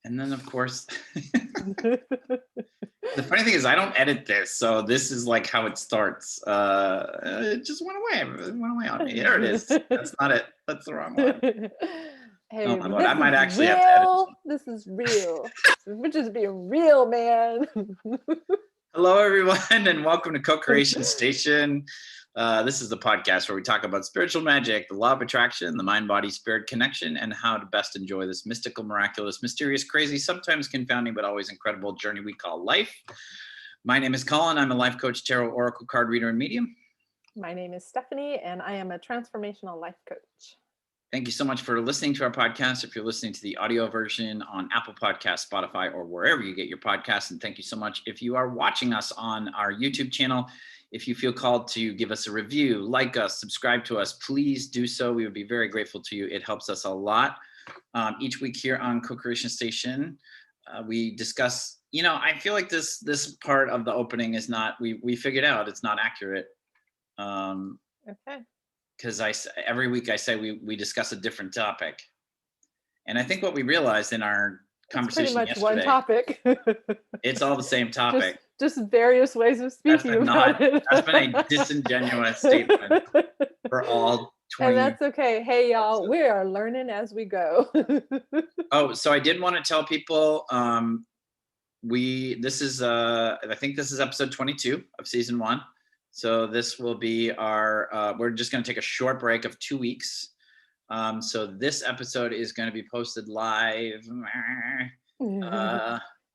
And then, of course, the funny thing is I don't edit this, so this is like how it starts. It just went away. It went away on me. There it is. That's not it. That's the wrong one. Hey, Oh my but Lord, this I might is actually have to edit this real. one. This is real. We're just being real, man. Hello, everyone, and welcome to Co-Creation Station. This is the podcast where we talk about spiritual magic, the law of attraction, the mind-body-spirit connection, and how to best enjoy this mystical, miraculous, mysterious, crazy, sometimes confounding, but always incredible journey we call life. My name is Collin. I'm a life coach, tarot, oracle card reader, and medium. My name is Stephanie, and I am a transformational life coach. Thank you so much for listening to our podcast. If you're listening to the audio version on Apple Podcasts, Spotify, or wherever you get your podcasts, and thank you so much if you are watching us on our YouTube channel. If you feel called to give us a review, like us, subscribe to us, please do so. We would be very grateful to you. It helps us a lot. Each week here on Co-Creation Station, we discuss, I feel like this part of the opening is not, we figured out it's not accurate. Okay. Because every week I say we discuss a different topic, and I think what we realized in our conversation pretty much yesterday, one topic. It's all the same topic. Just various ways of speaking about it. That's been a disingenuous statement for all 20. And that's okay. Hey, y'all, we are learning as we go. Oh, so I did want to tell people, I think this is episode 22 of season 1. So this will be we're just going to take a short break of 2 weeks. So this episode is going to be posted live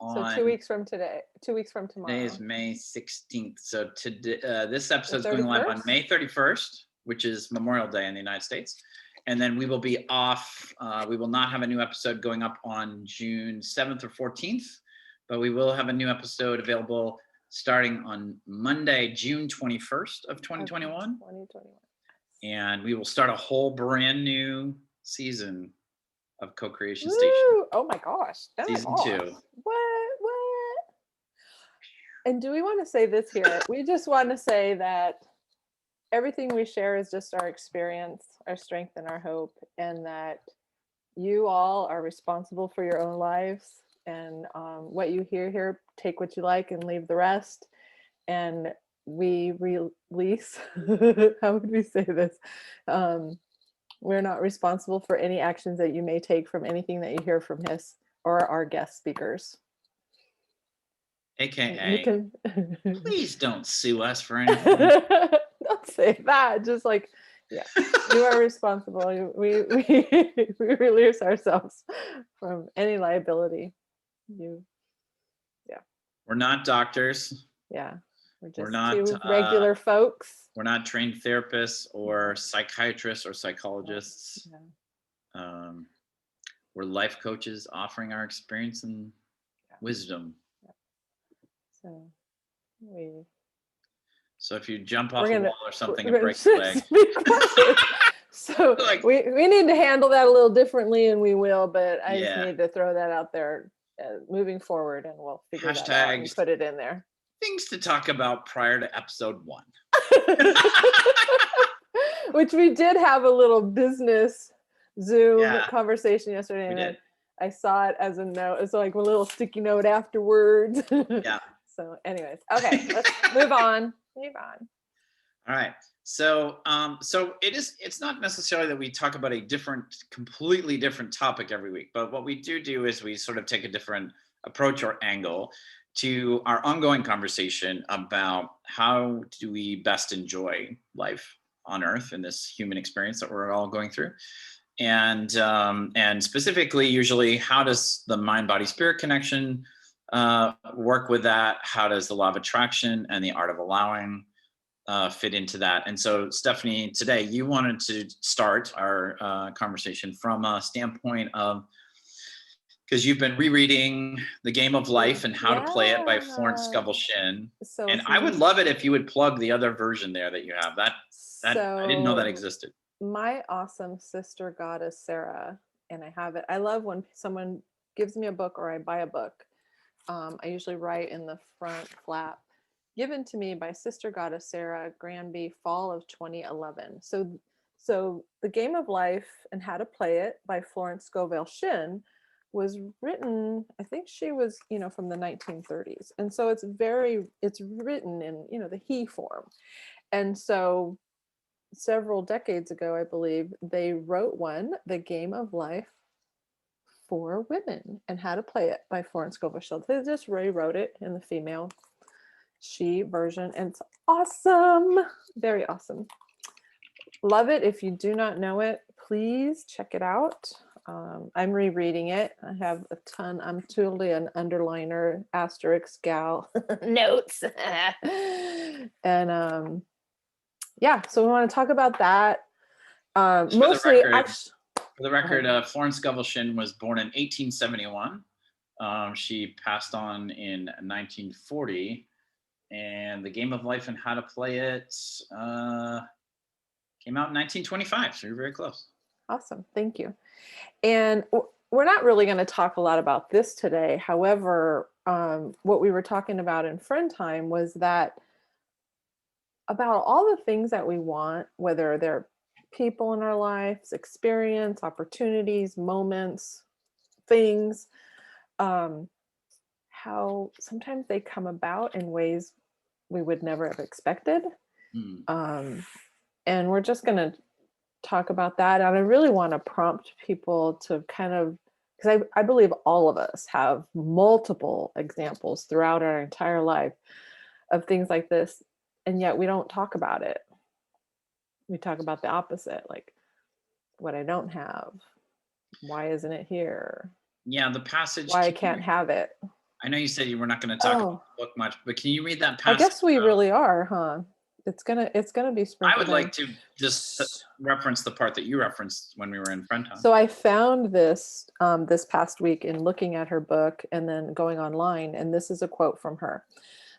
so 2 weeks from today, 2 weeks from tomorrow. Today is May 16th. So today, this episode is going live on May 31st, which is Memorial Day in the United States. And then we will be off. We will not have a new episode going up on June 7th or 14th, but we will have a new episode available starting on Monday, June 21st of 2021. 2021. And we will start a whole brand new season of Co-Creation Station. Oh my gosh. Season 2. What? And do we want to say this here? We just want to say that everything we share is just our experience, our strength, and our hope, and that you all are responsible for your own lives. And what you hear here, take what you like and leave the rest. And we release, how would we say this? We're not responsible for any actions that you may take from anything that you hear from us or our guest speakers. AKA, please don't sue us for anything. Don't say that. Just like, yeah, you are responsible. We release ourselves from any liability. We're not doctors. Yeah, we're not two regular folks. We're not trained therapists or psychiatrists or psychologists. Yeah. We're life coaches offering our experience and wisdom. Yeah. So if you jump off a wall or something and break your leg. So we need to handle that a little differently, and we will, but I just need to throw that out there moving forward, and we'll figure that out and put it in there. Things to talk about prior to episode 1. Which we did have a little business Zoom conversation yesterday. And I saw it as a note. It's like a little sticky note afterwards. Yeah. So anyways, okay, let's move on. All right. So it's not necessarily that we talk about a completely different topic every week, but what we do is we sort of take a different approach or angle to our ongoing conversation about how do we best enjoy life on Earth in this human experience that we're all going through. And specifically, usually, how does the mind-body-spirit connection work with that? How does the law of attraction and the art of allowing fit into that? And so, Stephanie, today you wanted to start our conversation from a standpoint of, because you've been rereading The Game of Life and How to Play It by Florence Scovel Shinn. And I would love it if you would plug the other version there that you have. That I didn't know that existed. My awesome sister goddess, Sarah, and I have it. I love when someone gives me a book or I buy a book. I usually write in the front flap, given to me by Sister Goddess Sarah Granby, fall of 2011. So So The Game of Life and How to Play It by Florence Scovel Shinn was written, I think she was, from the 1930s. And so it's written in, the he form. And so several decades ago, I believe, they wrote one, The Game of Life for Women and How to Play It by Florence Scovel Shinn. They just rewrote it in the female she version, and it's awesome. Very awesome. Love it. If you do not know it, please check it out. I'm rereading it. I have a ton. I'm totally an underliner, asterisk gal, notes. And yeah, so we want to talk about that. Mostly, for the record, Florence Scovel Shinn was born in 1871. She passed on in 1940. And The Game of Life and How to Play It came out in 1925. So you're very close. Awesome. Thank you. And we're not really going to talk a lot about this today. However, what we were talking about in friend time was that about all the things that we want, whether they're people in our lives, experience, opportunities, moments, things, how sometimes they come about in ways we would never have expected. And we're just going to talk about that. And I really want to prompt people to kind of, because I believe all of us have multiple examples throughout our entire life of things like this. And yet we don't talk about it. We talk about the opposite, like what I don't have. Why isn't it here? Yeah, the passage. Why I can't have it. I know you said you were not going to talk about the book much, but can you read that passage? I guess we really are, huh? It's gonna be sprinkled. I would like to just reference the part that you referenced when we were in friend time. So I found this this past week in looking at her book and then going online, and this is a quote from her.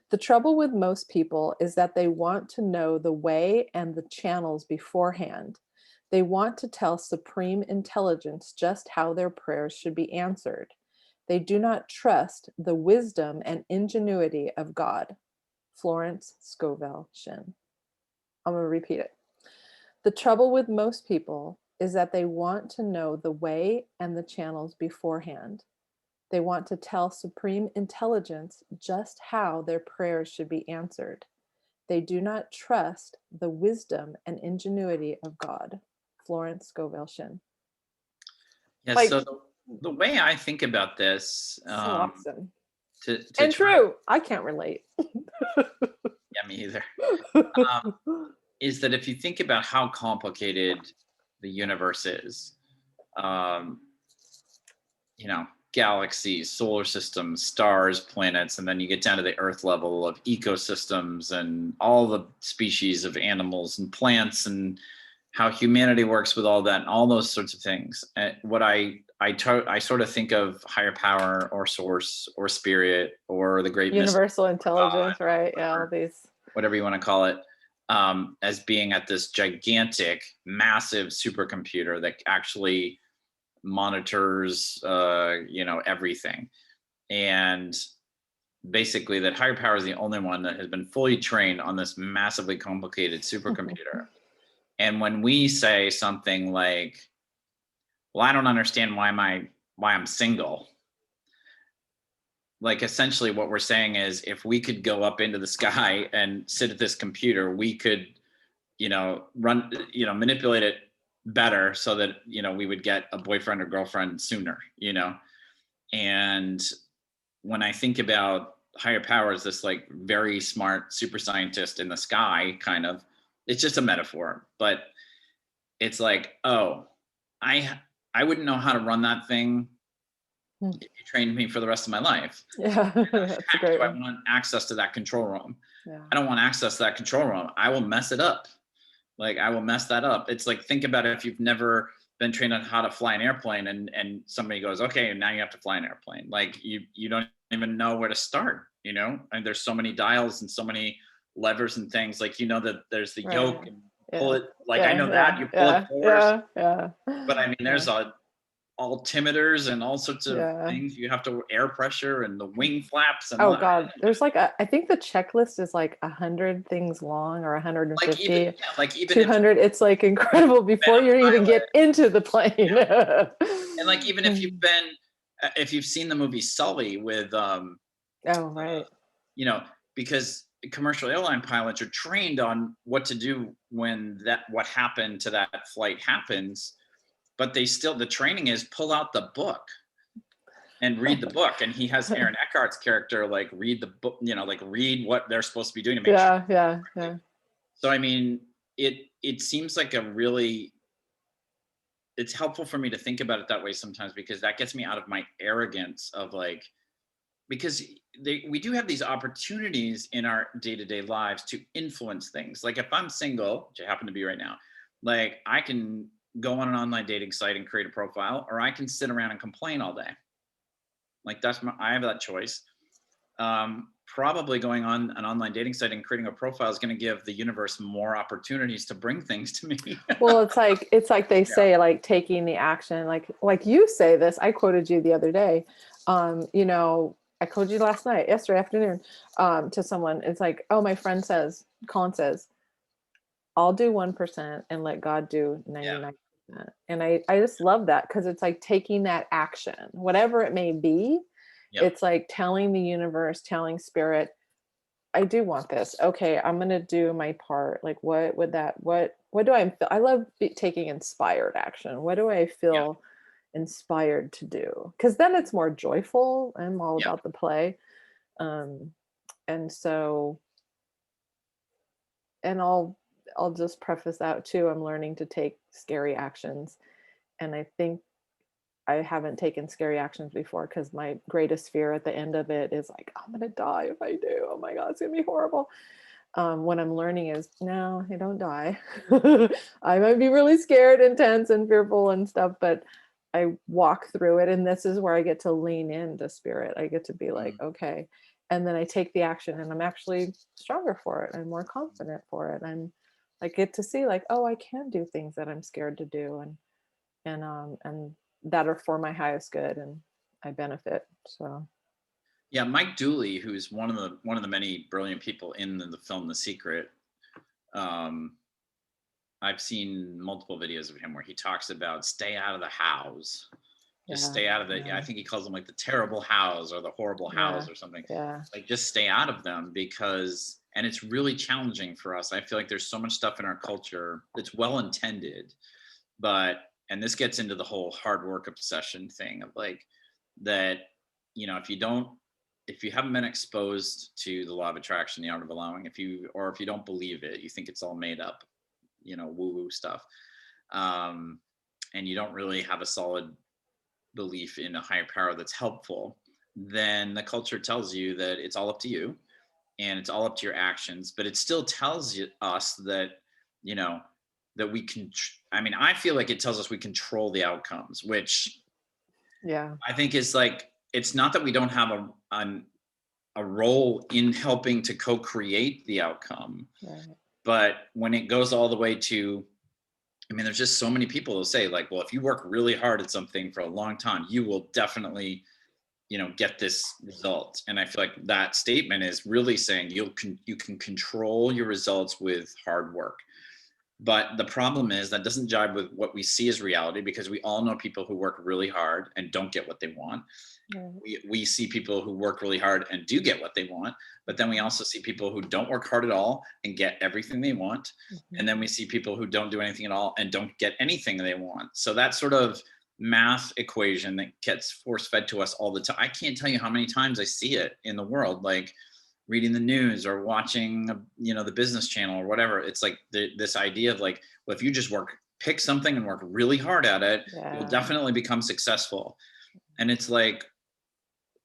"The trouble with most people is that they want to know the way and the channels beforehand. They want to tell Supreme Intelligence just how their prayers should be answered. They do not trust the wisdom and ingenuity of God." Florence Scovel Shinn. I'm going to repeat it. "The trouble with most people is that they want to know the way and the channels beforehand. They want to tell Supreme Intelligence just how their prayers should be answered. They do not trust the wisdom and ingenuity of God." Florence Scovel Shinn. Yeah, so the way I think about this, so awesome. And true. I can't relate. Yeah, me either. Is that if you think about how complicated the universe is, galaxies, solar systems, stars, planets, and then you get down to the Earth level of ecosystems and all the species of animals and plants and how humanity works with all that and all those sorts of things. And what I sort of think of higher power or source or spirit or the great universal intelligence, God, right? Yeah, all these, whatever you want to call it, as being at this gigantic, massive supercomputer that actually monitors, everything. And basically that higher power is the only one that has been fully trained on this massively complicated supercomputer. And when we say something like, well, I don't understand why I'm single. Like essentially what we're saying is if we could go up into the sky and sit at this computer, we could, manipulate it better so that, we would get a boyfriend or girlfriend sooner, And when I think about higher powers, this like very smart super scientist in the sky, kind of, it's just a metaphor, but it's like, oh, I wouldn't know how to run that thing if you trained me for the rest of my life. Yeah, that's a great one. I want access to that control room. Yeah. I don't want access to that control room. I will mess it up. Like I will mess that up. It's like, think about it. If you've never been trained on how to fly an airplane and somebody goes, okay, now you have to fly an airplane. Like you don't even know where to start, and there's so many dials and so many levers and things, like, that there's the yoke and pull it. Like I know that you pull it forward. Yeah. But I mean, there's altimeters and all sorts of Yeah. things. You have to air pressure and the wing flaps and all Oh that. God, there's like I think the checklist is like 100 things long or Like even 150, yeah, like even if 200. It's like incredible been before a you even pilot, get into the plane. and like even if you've been if you've seen the movie Sully with Oh, right. you know, because commercial airline pilots are trained on what to do when that what happened to that flight happens, but they still the training is pull out the book and read the book. And he has Aaron Eckhart's character like read the book, like read what they're supposed to be doing to make sure. Yeah, yeah, yeah. So I mean, it seems like a really it's helpful for me to think about it that way sometimes because that gets me out of my arrogance of like because we do have these opportunities in our day-to-day lives to influence things. Like if I'm single, which I happen to be right now, like I can go on an online dating site and create a profile, or I can sit around and complain all day. Like I have that choice. Probably going on an online dating site and creating a profile is going to give the universe more opportunities to bring things to me. Well, it's like they Yeah. say, like taking the action, like you say this. I quoted you the other day. I quoted you yesterday afternoon, to someone. It's like, oh, my friend says, Colin says, I'll do 1% and let God do Yeah. 99%. And I just love that because it's like taking that action, whatever it may be. Yep. It's like telling the universe, telling spirit, I do want this. Okay, I'm gonna do my part. Like, what would that? What do I feel? I love taking inspired action. What do I Yeah. feel inspired to do? Because then it's more joyful. I'm all Yep. about the play, and so, and I'll just preface that too. I'm learning to take scary actions, and I think I haven't taken scary actions before because my greatest fear at the end of it is like, I'm gonna die if I do. Oh my God, it's gonna be horrible. What I'm learning is, no, I don't die. I might be really scared and tense and fearful and stuff, but I walk through it. And this is where I get to lean into spirit. I get to be like, okay. And then I take the action and I'm actually stronger for it. I'm more confident for it. And I get to see like, oh, I can do things that I'm scared to do and that are for my highest good and I benefit. So Yeah, Mike Dooley, who's one of the many brilliant people in the film The Secret. Um, I've seen multiple videos of him where he talks about stay out of the hows. Just yeah, stay out of the. yeah, I think he calls them like the terrible hows or the horrible yeah, hows or something. yeah. Like just stay out of them because, and it's really challenging for us. I feel like there's so much stuff in our culture that's well intended, but and this gets into the whole hard work obsession thing of like that. If you haven't been exposed to the law of attraction, the art of allowing, if you don't believe it, you think it's all made up, woo woo stuff, and you don't really have a solid belief in a higher power that's helpful, then the culture tells you that it's all up to you and it's all up to your actions. But it still tells us that, you know, that we can. I mean, I feel like it tells us we control the outcomes, which Yeah. I think is like it's not that we don't have a role in helping to co-create the outcome, Right. but when it goes all the way to, I mean, there's just so many people who say like, well, if you work really hard at something for a long time, you will definitely, get this result. And I feel like that statement is really saying you can control your results with hard work. But the problem is that doesn't jibe with what we see as reality, because we all know people who work really hard and don't get what they want. Right. We see people who work really hard and do get what they want, but then we also see people who don't work hard at all and get everything they want. Mhm. And then we see people who don't do anything at all and don't get anything they want. So that sort of math equation that gets force fed to us all the time. I can't tell you how many times I see it in the world, like reading the news or watching, the business channel or whatever. It's like this idea of like, well, if you just pick something and work really hard at it, you'll Yeah. definitely become successful. And it's like,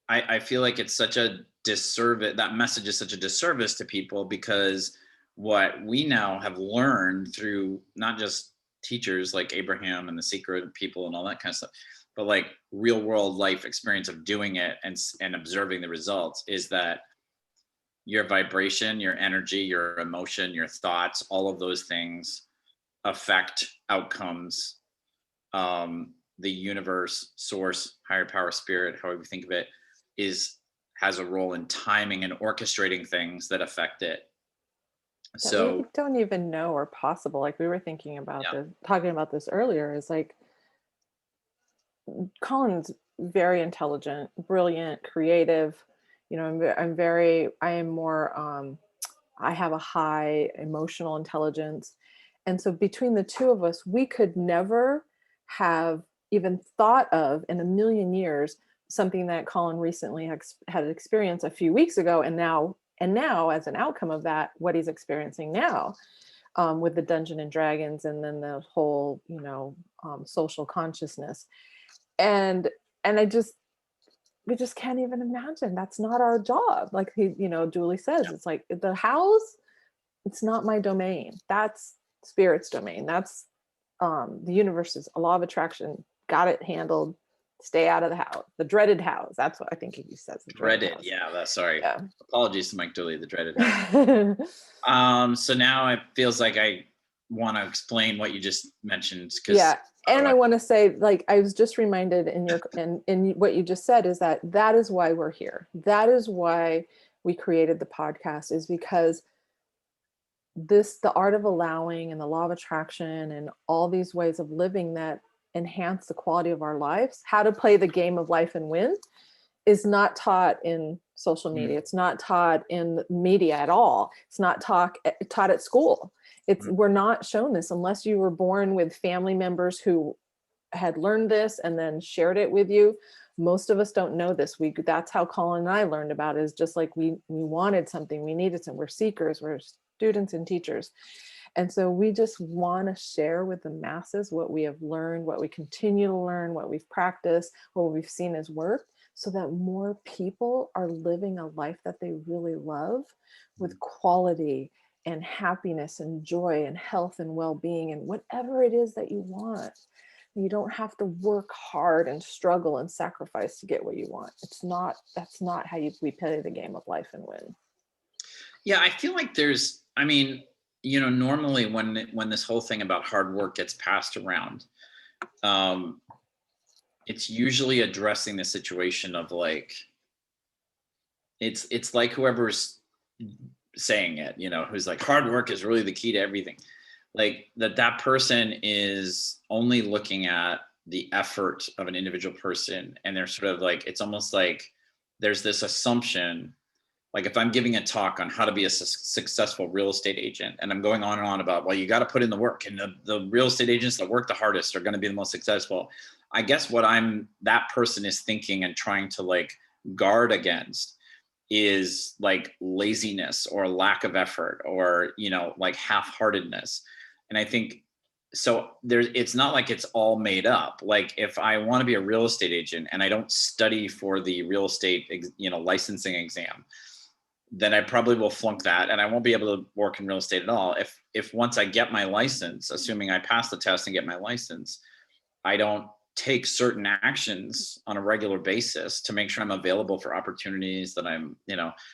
I feel like it's such a disservice. That message is such a disservice to people, because what we now have learned through not just teachers like Abraham and The Secret people and all that kind of stuff, but like real world life experience of doing it and observing the results, is that your vibration, your energy, your emotion, your thoughts, all of those things affect outcomes, the universe, source, higher power, spirit, however you think of it, has a role in timing and orchestrating things that affect it. that we So don't even know are possible. Like we were thinking about yeah, this, talking about this earlier, is like Colin's very intelligent, brilliant, creative. You know, I am more, I have a high emotional intelligence. And so between the two of us, we could never have even thought of in a million years something that Collin recently had experienced a few weeks ago. And now as an outcome of that, what he's experiencing now, with the Dungeon and Dragons, and then the whole, social consciousness. And I just, we just can't even imagine. That's not our job. Like he, Julie says, it's like the house, it's not my domain. That's spirit's domain. That's the universe's a law of attraction. Got it handled. Stay out of the house. The dreaded house. That's what I think he says. The dreaded house. yeah, that's sorry. Yeah. Apologies to Mike Dooley, the dreaded house. So now it feels like I want to explain what you just mentioned, because Yeah. And I want to say, like, I was just reminded in what you just said, is that is why we're here. That is why we created the podcast, is because the art of allowing and the law of attraction and all these ways of living that enhance the quality of our lives, how to play the game of life and win, is not taught in social media. It's not taught in media at all. It's not taught at school. We're not shown this unless you were born with family members who had learned this and then shared it with you. Most of us don't know this. That's how Collin and I learned about it, is just like we wanted something, we needed some. We're seekers, we're students and teachers. And so we just want to share with the masses what we have learned, what we continue to learn, what we've practiced, what we've seen has worked, so that more people are living a life that they really love, with quality and happiness and joy and health and well-being and whatever it is that you want. You don't have to work hard and struggle and sacrifice to get what you want. That's not how we play the game of life and win. Yeah, I feel like normally when this whole thing about hard work gets passed around, it's usually addressing the situation of like, it's like whoever's saying it, who's like, hard work is really the key to everything. Like that person is only looking at the effort of an individual person, and they're sort of like, it's almost like there's this assumption. Like if I'm giving a talk on how to be a successful real estate agent, and I'm going on and on about, well, you got to put in the work, and the real estate agents that work the hardest are going to be the most successful. I guess what that person is thinking and trying to like guard against is like laziness or lack of effort, or, like half-heartedness. And I think so it's not like it's all made up. Like if I want to be a real estate agent and I don't study for the real estate, licensing exam, then I probably will flunk that and I won't be able to work in real estate at all. If once I get my license, assuming I pass the test and get my license, I don't take certain actions on a regular basis to make sure I'm available for opportunities, that I'm,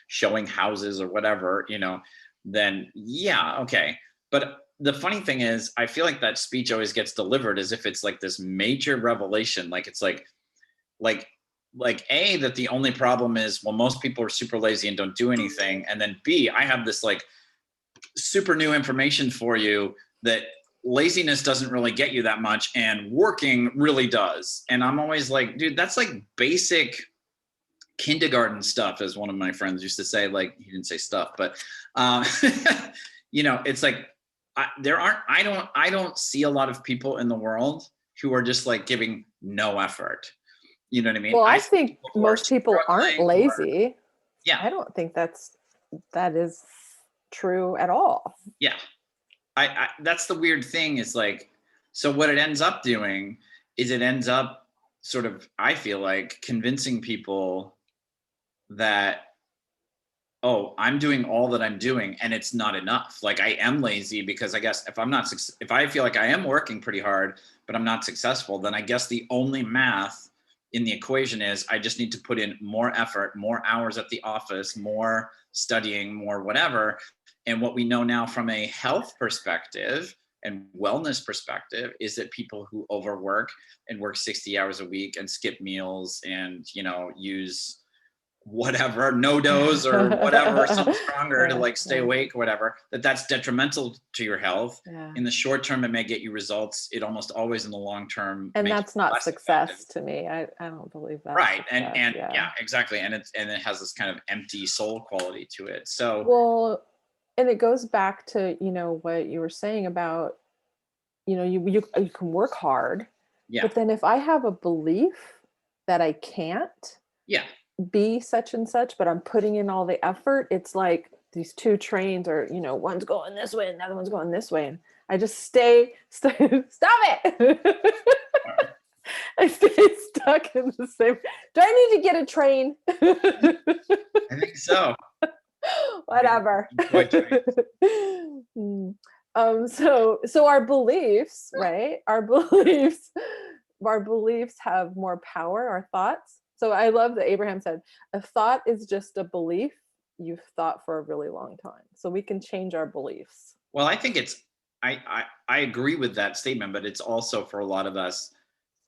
showing houses or whatever, then yeah, okay. But the funny thing is, I feel like that speech always gets delivered as if it's like this major revelation. Like it's like A, that the only problem is, well, most people are super lazy and don't do anything. And then B, I have this like super new information for you, that laziness doesn't really get you that much and working really does. And I'm always like, dude, that's like basic kindergarten stuff, as one of my friends used to say. Like, he didn't say stuff, but it's like, I don't see a lot of people in the world who are just like giving no effort. You know what I mean? Well, I think most people aren't lazy. Yeah. I don't think that is true at all. Yeah. I that's the weird thing, is like, so what it ends up doing is it ends up sort of, I feel like, convincing people that, oh, I'm doing all that I'm doing and it's not enough. Like I am lazy because I guess if I feel like I am working pretty hard, but I'm not successful, then I guess the only math in the equation is I just need to put in more effort, more hours at the office, more studying, more whatever. And what we know now from a health perspective, and wellness perspective is that people who overwork and work 60 hours a week and skip meals and, use whatever, no dose or whatever, something stronger to Yeah, like stay yeah, awake or whatever, that's detrimental to your health. yeah. In the short term, it may get you results. It almost always in the long term And makes that's you not less effective. success to me. I don't believe that's Right. success. And Yeah. yeah, exactly. And it has this kind of empty soul quality to it. So Well, and it goes back to, what you were saying about, you can work hard, yeah, but then if I have a belief that I can't yeah, be such and such, but I'm putting in all the effort, it's like these two trains are, one's going this way and the other one's going this way. And I just stop it. I stay stuck in the same. Do I need to get a train? I think so. Whatever. Enjoy trains. So our beliefs, right? Our beliefs have more power, our thoughts. So I love that Abraham said, a thought is just a belief you've thought for a really long time. So we can change our beliefs. Well, I think I agree with that statement, but it's also for a lot of us,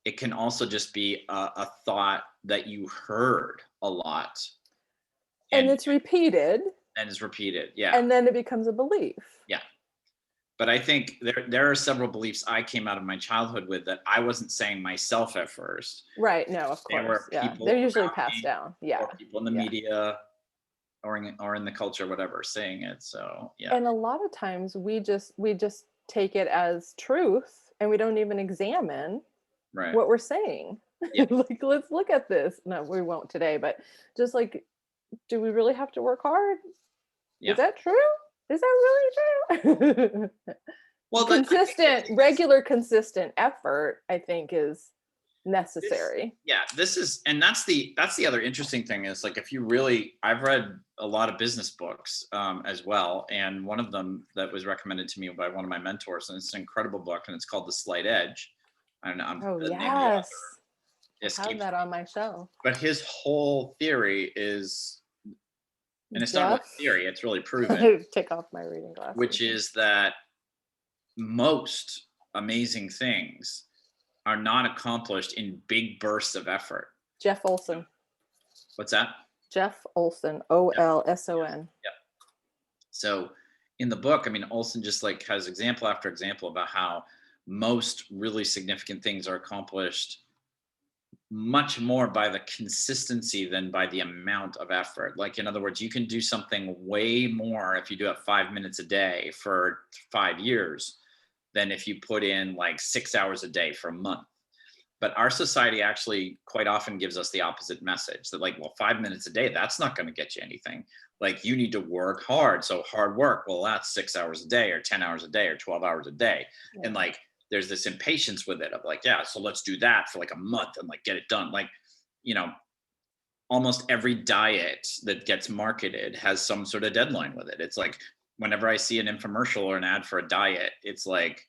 it can also just be a thought that you heard a lot And it's repeated. and is repeated. Yeah. And then it becomes a belief. Yeah. But I think there are several beliefs I came out of my childhood with that I wasn't saying myself at first. Right. No, of There course. were Yeah. people They're usually around passed me down. Yeah. or people in the Yeah. media or in the culture, whatever, saying it. So yeah. And a lot of times we just take it as truth and we don't even examine Right. what we're saying. Yeah. Like, let's look at this. No, we won't today, but just like, do we really have to work hard? Yeah. Is that true? Is that really true? Well, regular, consistent effort, I think, is necessary. That's the other interesting thing is like, I've read a lot of business books as well. And one of them that was recommended to me by one of my mentors, and it's an incredible book, and it's called The Slight Edge. I don't know. Oh, The name of the yes. author I have that on my shelf. But his whole theory is, and it's not really theory, it's really proven. Take off my reading glasses. Which is that most amazing things are not accomplished in big bursts of effort. Jeff Olson. What's that? Jeff Olson, Olson. Yeah. So in the book, I mean, Olson just like has example after example about how most really significant things are accomplished much more by the consistency than by the amount of effort. Like, in other words, you can do something way more if you do it 5 minutes a day for 5 years than if you put in like 6 hours a day for a month. But our society actually quite often gives us the opposite message that like, well, 5 minutes a day, that's not going to get you anything. Like, you need to work hard. So hard work, well, that's 6 hours a day or 10 hours a day or 12 hours a day. Yeah. And like, there's this impatience with it of like, yeah, so let's do that for like a month and like get it done. Like, almost every diet that gets marketed has some sort of deadline with it. It's like, whenever I see an infomercial or an ad for a diet, it's like,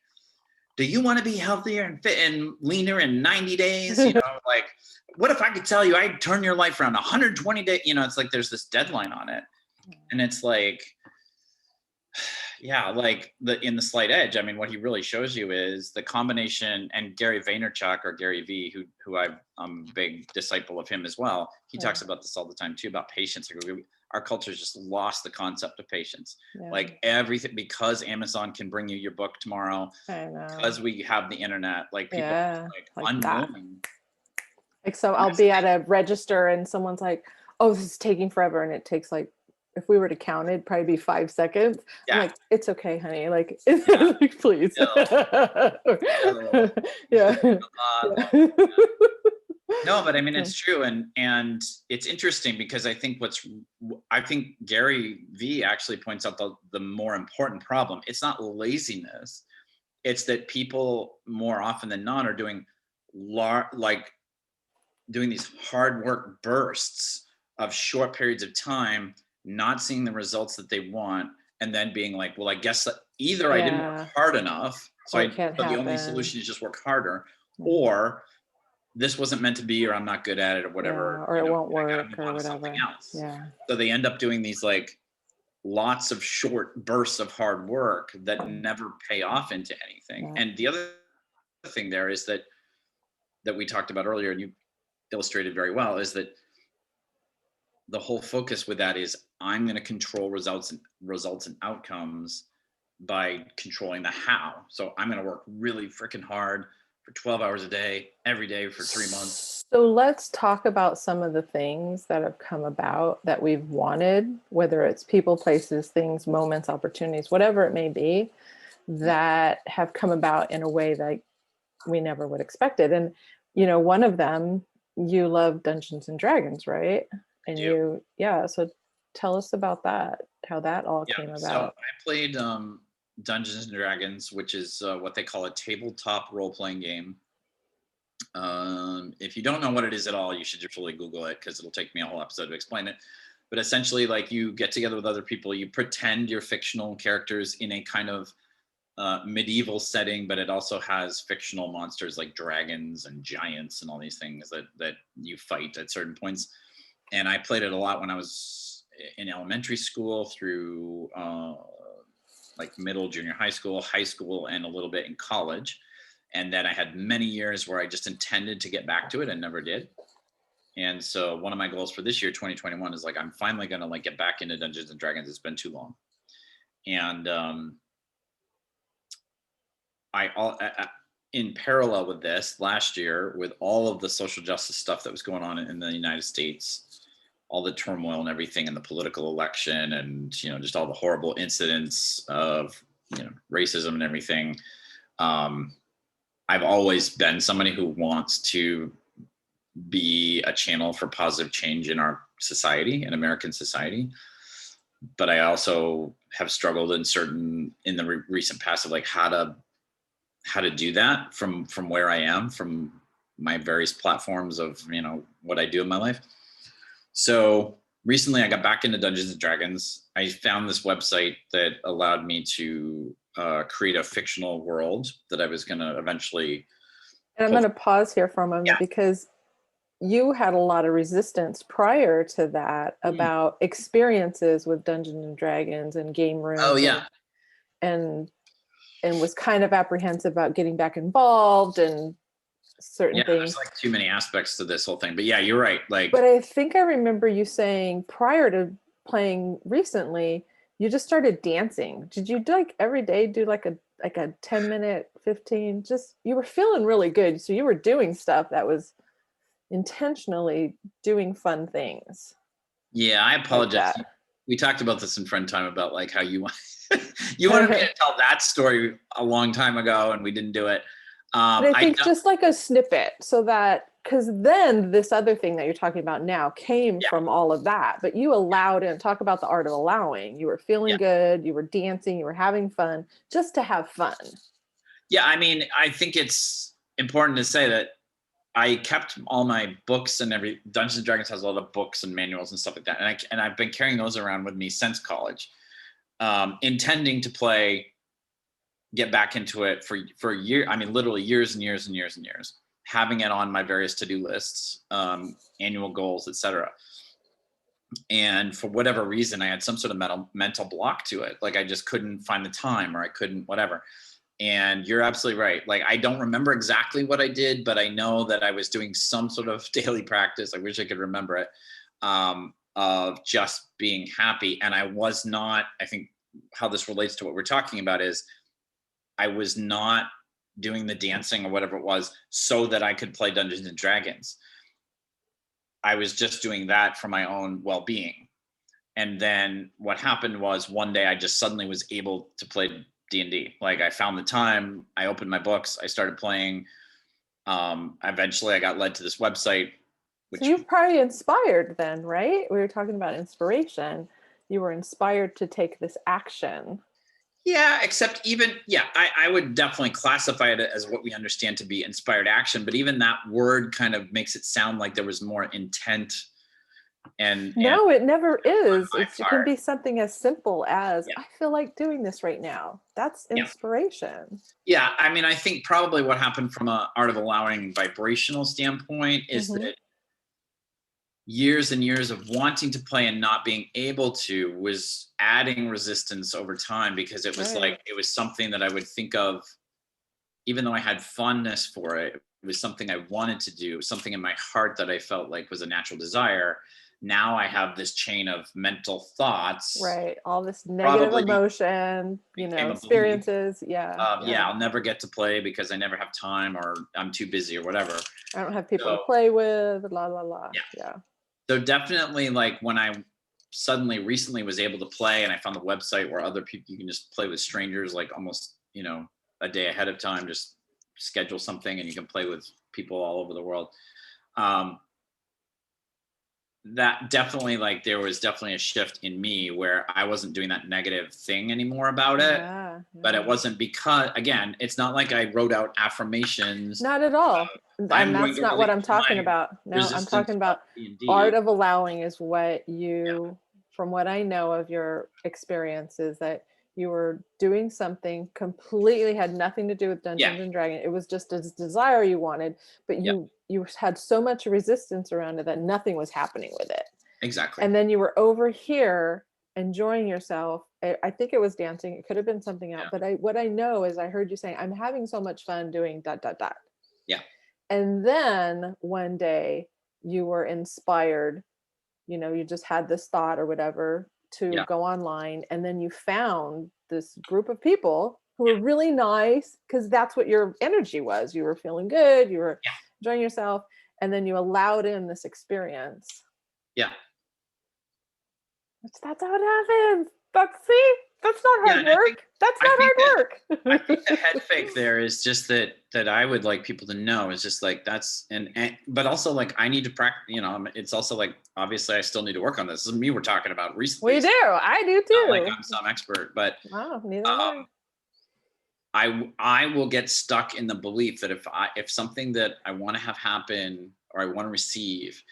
do you want to be healthier and fit and leaner in 90 days? Like, what if I could tell you I'd turn your life around 120 days? It's like, there's this deadline on it. And it's like, yeah, like in the Slight Edge, I mean, what he really shows you is the combination, and Gary Vaynerchuk or Gary V, who I'm a big disciple of him as well. He talks about this all the time too, about patience. Our culture's just lost the concept of patience. Yeah. Like everything, because Amazon can bring you your book tomorrow, because we have the internet, like people are like unwilling. Like, so I'll be at a register and someone's like, oh, this is taking forever. And it takes like, if we were to count, it'd probably be 5 seconds. Yeah. I'm like, it's okay, honey. Like, like please. Yeah. No, but I mean, it's true. And it's interesting because I think Gary V actually points out the more important problem. It's not laziness. It's that people more often than not are doing doing these hard work bursts of short periods of time, not seeing the results that they want, and then being like, well, I guess that either I didn't work hard enough, so the only solution is just work harder, or this wasn't meant to be, or I'm not good at it, or whatever, or it won't work, or whatever. Something else. Yeah. So they end up doing these like lots of short bursts of hard work that never pay off into anything. Yeah. And the other thing there is that we talked about earlier, and you illustrated very well, is that the whole focus with that is I'm going to control results and outcomes by controlling the how. So I'm going to work really freaking hard for 12 hours a day, every day for 3 months. So let's talk about some of the things that have come about that we've wanted, whether it's people, places, things, moments, opportunities, whatever it may be, that have come about in a way that we never would expect it. And, one of them, you love Dungeons and Dragons, right? I And do. yeah, so tell us about that, how that all Yeah. came So about. I played Dungeons and Dragons, which is what they call a tabletop role playing game. If you don't know what it is at all, you should just really Google it because it'll take me a whole episode to explain it. But essentially, like, you get together with other people, you pretend you're fictional characters in a kind of medieval setting, but it also has fictional monsters like dragons and giants and all these things that you fight at certain points. And I played it a lot when I was in elementary school through like middle, junior high school, and a little bit in college. And then I had many years where I just intended to get back to it and never did. And so one of my goals for this year, 2021, is like, I'm finally gonna like get back into Dungeons and Dragons. It's been too long. And in parallel with this, last year, with all of the social justice stuff that was going on in the United States, all the turmoil and everything, and the political election, and just all the horrible incidents of racism and everything. I've always been somebody who wants to be a channel for positive change in our society, in American society. But I also have struggled in the recent past of like how to do that from where I am, from my various platforms of what I do in my life. So recently I got back into Dungeons and Dragons. I found this website that allowed me to create a fictional world that I was going to eventually. And I'm going to pause here for a moment Yeah. because you had a lot of resistance prior to that about experiences with Dungeons and Dragons and game rooms. Oh yeah. And was kind of apprehensive about getting back involved and certain things. There's like too many aspects to this whole thing. But yeah, you're right. But I think I remember you saying prior to playing recently, you just started dancing. Did you like every day do like a 10-minute, 15? Just, you were feeling really good. So you were doing stuff that was intentionally doing fun things. Yeah, I apologize. Like we talked about this in friend time about like how you wanted me to tell that story a long time ago and we didn't do it. But I think just like a snippet, so that, because then this other thing that you're talking about now came from all of that, but you allowed and talk about the art of allowing. You were feeling good, you were dancing, you were having fun, just to have fun. Yeah, I mean, I think it's important to say that I kept all my books and Dungeons and Dragons has a lot of books and manuals and stuff like that, and I've been carrying those around with me since college, intending to get back into it for a year. I mean, literally years and years and years and years, having it on my various to-do lists, annual goals, etc. And for whatever reason, I had some sort of mental block to it. Like I just couldn't find the time, or I couldn't whatever. And you're absolutely right. Like, I don't remember exactly what I did, but I know that I was doing some sort of daily practice. I wish I could remember it, of just being happy. And I was not, I think how this relates to what we're talking about is I was not doing the dancing or whatever it was so that I could play Dungeons and Dragons. I was just doing that for my own well-being. And then what happened was one day I just suddenly was able to play D&D. Like I found the time, I opened my books, I started playing. Eventually I got led to this website. So you're probably inspired then, right? We were talking about inspiration. You were inspired to take this action. Yeah, except I would definitely classify it as what we understand to be inspired action. But even that word kind of makes it sound like there was more intent. No, it never is. It can be something as simple as, I feel like doing this right now. That's inspiration. Yeah, I mean, I think probably what happened from an art of allowing vibrational standpoint is that years and years of wanting to play and not being able to was adding resistance over time, because it was Right. like it was something that I would think of, even though I had fondness for it, it was something I wanted to do, something in my heart that I felt like was a natural desire. Now I have this chain of mental thoughts, Right. All this negative probably emotion, became a belief. experiences. Yeah. Yeah, Yeah. I'll never get to play because I never have time, or I'm too busy, or whatever. I don't have people to So play with, la la la. yeah, Yeah. so definitely, like when I suddenly recently was able to play, and I found the website where other people, you can just play with strangers, like almost, a day ahead of time, just schedule something and you can play with people all over the world. Um, that definitely, like, there was definitely a shift in me where I wasn't doing that negative thing anymore about it. Yeah. But it Yeah. wasn't because, again, it's not like I wrote out affirmations. Not at all. And I'm going that's to not what release I'm talking my about. No, I'm resistance talking about about art D&D. of allowing is what Yeah, you, from what I know of your experiences, that you were doing something completely had nothing to do with yeah, Dungeons and Dragons. It was just a desire you wanted, but yeah, you had so much resistance around it that nothing was happening with it. exactly. And then you were over here enjoying yourself. I think it was dancing. It could have been something else. Yeah, But what I know is I heard you saying, I'm having so much fun doing dot dot dot. yeah, And then one day you were inspired, you just had this thought or whatever to yeah, go online. And then you found this group of people who were really nice because that's what your energy was. You were feeling good, you were yeah, enjoying yourself. And then you allowed in this experience. yeah. That's how it happens. That's not Yeah, hard and I think work. That's I not think that I hard think the work. head fake there is just that I would like people to know is just like that's but also like I need to practice. It's also like obviously I still need to work on this. This is me we're talking about recently. We So do. I do it's not like too. I'm some expert, but Wow, neither am I. um, I will get stuck in the belief that if something that I want to have happen or I want to receive,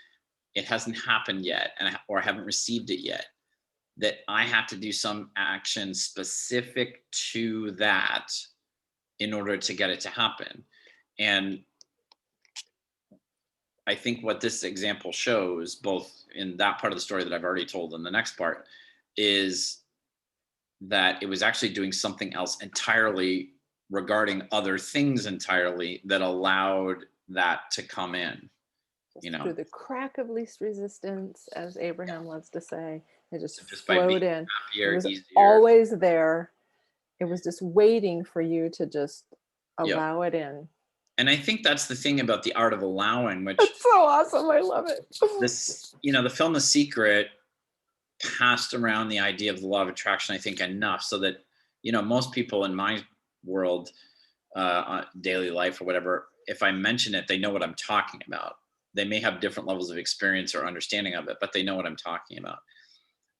it hasn't happened yet, or I haven't received it yet, that I have to do some action specific to that in order to get it to happen. And I think what this example shows, both in that part of the story that I've already told and the next part, is that it was actually doing something else entirely regarding other things entirely that allowed that to come in, you Just know, through the crack of least resistance, as Abraham loves to say, it just just by being flowed in. It happier, was easier. always there. It was just waiting for you to just Yep. allow it in. And I think that's the thing about the art of allowing, which That's so awesome. I love it. the film The Secret passed around the idea of the law of attraction, I think, enough so that, most people in my world, daily life or whatever, if I mention it, they know what I'm talking about. They may have different levels of experience or understanding of it, but they know what I'm talking about.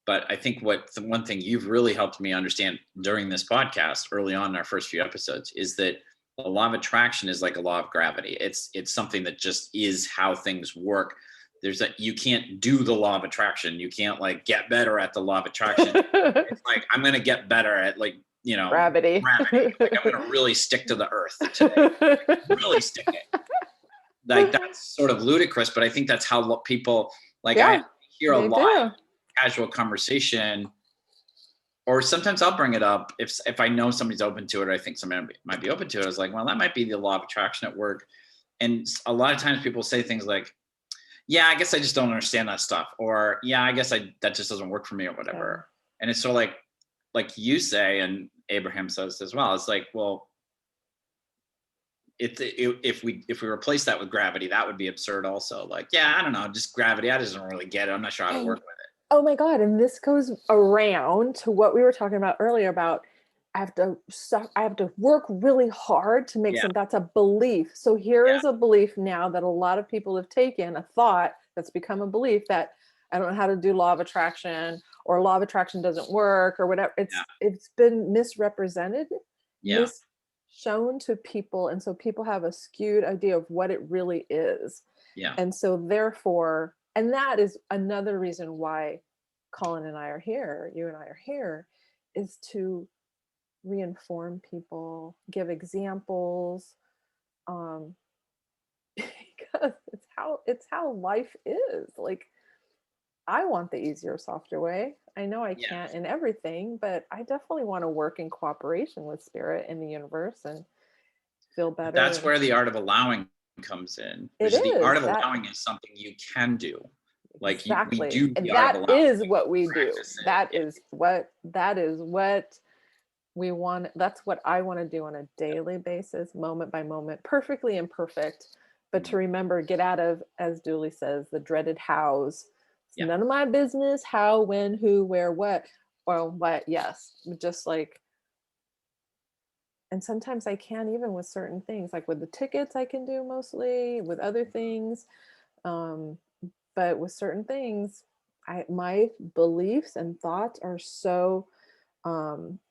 But I think what the one thing you've really helped me understand during this podcast early on in our first few episodes is that the law of attraction is like a law of gravity. It's something that just is how things work. You can't do the law of attraction. You can't like get better at the law of attraction. It's like I'm gonna get better at like, Gravity. gravity. Like I'm gonna really stick to the earth today. Really stick it. Like that's sort of ludicrous, but I think that's how people like I Yeah, hear a they lot do. casual conversation, or sometimes I'll bring it up if I know somebody's open to it, or I think somebody might be open to it. I was like, well, that might be the law of attraction at work. And a lot of times people say things like, yeah, I guess I just don't understand that stuff, or yeah, I guess that just doesn't work for me, or Yeah. whatever. And it's sort of like you say, and Abraham says as well. It's like, well, if we replace that with gravity, that would be absurd. Also, like, yeah, I don't know, just gravity. I just don't really get it. I'm not sure how to work And with oh my God, and this goes around to what we were talking about earlier about I have to work really hard to it. make Yeah, some that's a belief. So here yeah, is a belief now that a lot of people have taken, a thought that's become a belief that I don't know how to do law of attraction or law of attraction doesn't work or whatever. yeah, It's been misrepresented, yeah, shown to people, and so people have a skewed idea of what it really is. yeah, And so therefore, and that is another reason why Collin and I are here, you and I are here, is to reinform people, give examples, um, because it's how life is. Like I want the easier, softer way. I know I Yeah. can't in everything, but I definitely want to work in cooperation with spirit and the universe and feel But better. that's And where the art of allowing comes in, it which is the art is of that allowing is something you can do. Like we exactly. do And the art of that allowing, is like what we do. practice it. That Yeah. is what we want. That's what I want to do on a daily basis, moment by moment, perfectly imperfect. But to Mhm. remember, get out of, as Julie says, the dreaded hows. It's Yeah. none of my business how, when, who, where, what, or what. Yes. Just like, and sometimes I can't even with certain things, like with the tickets, I can do mostly with other things. Um, but with certain things, my beliefs and thoughts are so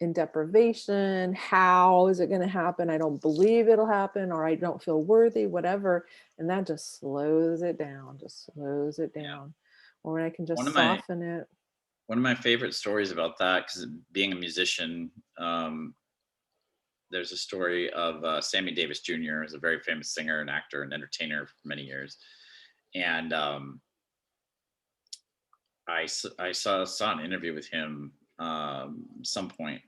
in deprivation. How is it going to happen? I don't believe it'll happen, or I don't feel worthy, whatever. And that just slows it down, just slows it Yeah. down. Or when I can One just of my soften it. one of my favorite stories about that, because being a musician, there's a story of Sammy Davis Jr. is a very famous singer and actor and entertainer for many years, and I saw an interview with him some point